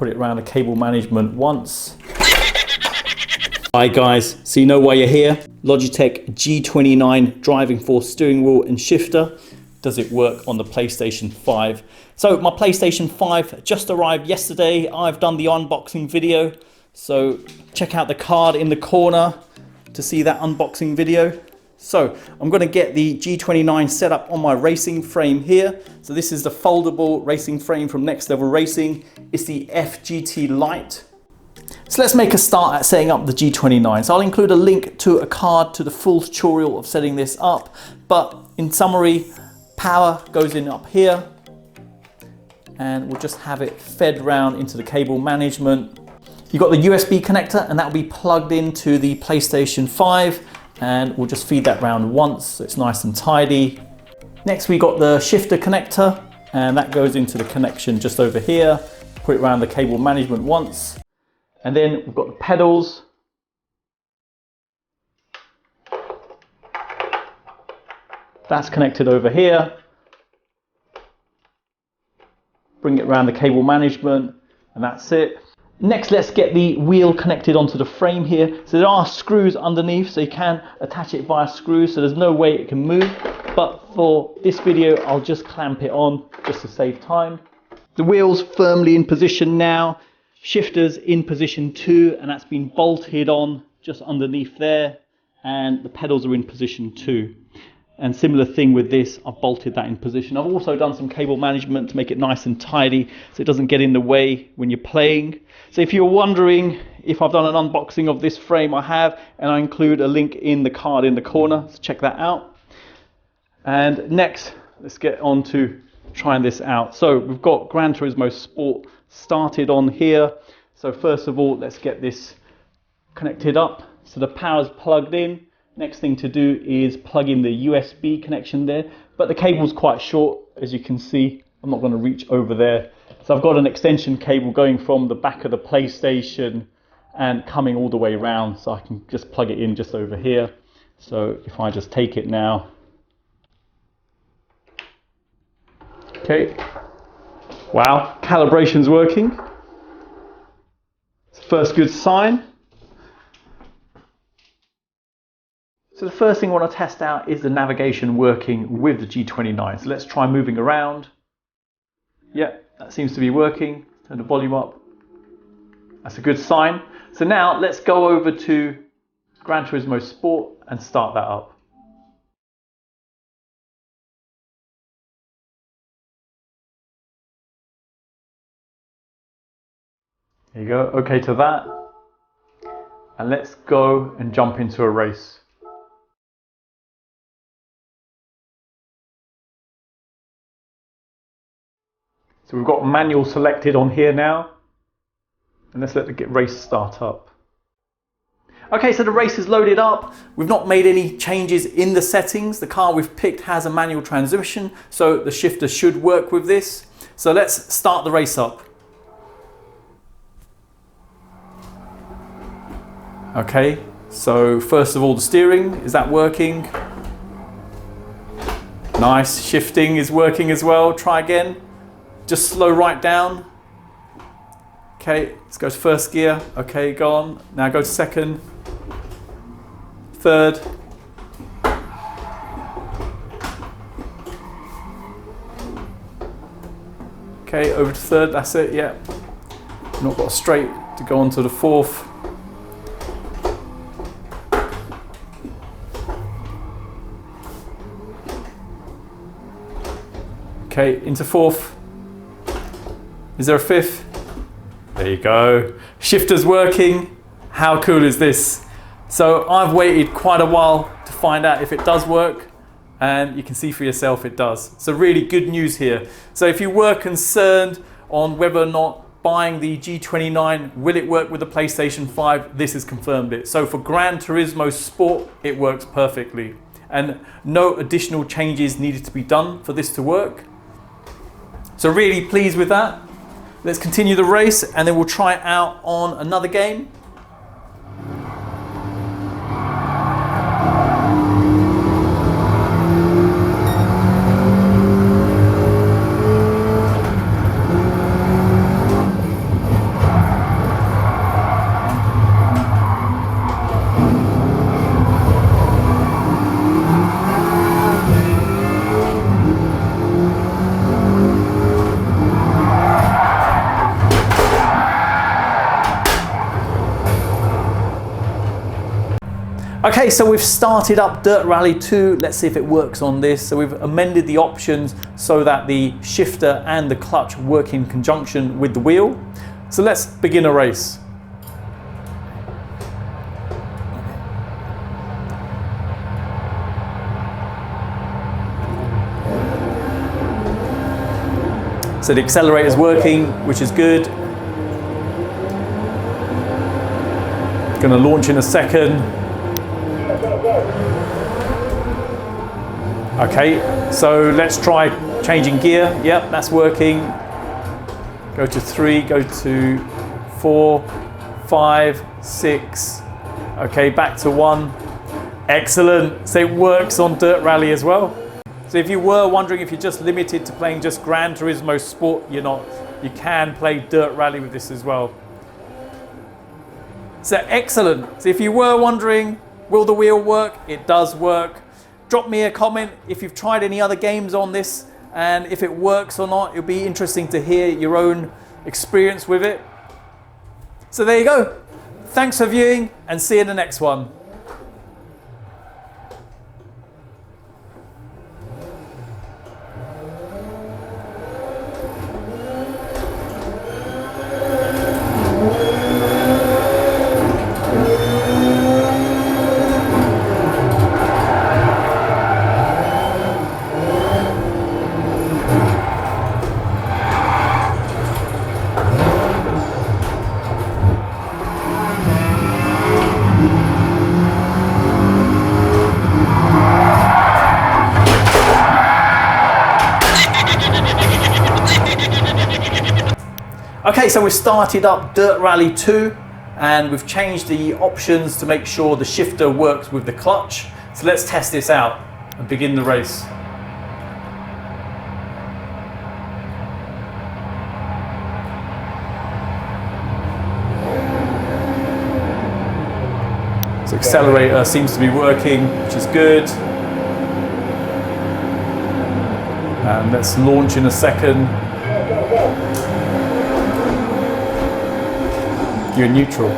put it around the cable management once. Hi guys, so you know why you're here. Logitech G29 driving force steering wheel and shifter. Does it work on the PlayStation 5? So my PlayStation 5 just arrived yesterday. I've done the unboxing video. So check out the card in the corner to see that unboxing video. So I'm going to get the G29 set up on my racing frame here. So this is the foldable racing frame from Next Level Racing. It's the FGT Lite. So let's make a start at setting up the G29. So I'll include a link to a card to the full tutorial of setting this up. But in summary, power goes in up here. And we'll just have it fed round into the cable management. You've got the USB connector and that will be plugged into the PlayStation 5. And we'll just feed that round once so it's nice and tidy. Next we got the shifter connector and that goes into the connection just over here. Put it around the cable management once. And then we've got the pedals. That's connected over here. Bring it around the cable management and that's it. Next, let's get the wheel connected onto the frame here. So there are screws underneath, so you can attach it via screws, so there's no way it can move. But for this video, I'll just clamp it on just to save time. The wheel's firmly in position now. Shifter's in position 2, and that's been bolted on just underneath there. And the pedals are in position 2. And similar thing with this, I've bolted that in position. I've also done some cable management to make it nice and tidy so it doesn't get in the way when you're playing. So if you're wondering if I've done an unboxing of this frame, I have, and I include a link in the card in the corner, so check that out. And next, let's get on to trying this out. So we've got Gran Turismo Sport started on here. So first of all, let's get this connected up. So the power's plugged in. Next thing to do is plug in the USB connection there, but the cable's quite short, as you can see. I'm not going to reach over there. So I've got an extension cable going from the back of the PlayStation and coming all the way around, so I can just plug it in just over here. So if I just take it now. Okay. Wow, calibration's working. It's the first good sign. So the first thing I want to test out is the navigation working with the G29. So let's try moving around. Yeah, that seems to be working. Turn the volume up. That's a good sign. So now let's go over to Gran Turismo Sport and start that up. There you go, okay to that. And let's go and jump into a race. So we've got manual selected on here now. And let's let the race start up. Okay, so the race is loaded up. We've not made any changes in the settings. The car we've picked has a manual transmission, so the shifter should work with this. So let's start the race up. Okay, so first of all the steering, is that working? Nice, shifting is working as well. Try again. Just slow right down. Okay, let's go to first gear. Okay, go on. Now go to second, third. Okay, over to third, that's it, yeah. Not got a straight to go on to the fourth. Okay, into fourth. Is there a fifth? There you go. Shifter's working. How cool is this? So I've waited quite a while to find out if it does work, and you can see for yourself it does. So really good news here. So if you were concerned on whether or not buying the G29, will it work with the PlayStation 5? This has confirmed it. So for Gran Turismo Sport, it works perfectly. And no additional changes needed to be done for this to work. So really pleased with that. Let's continue the race and then we'll try it out on another game. Okay, so we've started up Dirt Rally 2. Let's see if it works on this. So we've amended the options so that the shifter and the clutch work in conjunction with the wheel. So let's begin a race. So the accelerator's working, which is good. Going to launch in a second. Okay, so let's try changing gear. Yep, that's working. Go to 3, go to 4, 5, 6. Okay, back to 1. Excellent. So it works on Dirt Rally as well. So if you were wondering if you're just limited to playing just Gran Turismo Sport, you're not. You can play Dirt Rally with this as well. So excellent. So if you were wondering, will the wheel work? It does work. Drop me a comment if you've tried any other games on this and if it works or not. It'll be interesting to hear your own experience with it. So there you go. Thanks for viewing and see you in the next one. Okay, so we've started up Dirt Rally 2 and we've changed the options to make sure the shifter works with the clutch. So let's test this out and begin the race. So accelerator seems to be working, which is good. And let's launch in a second. You're neutral.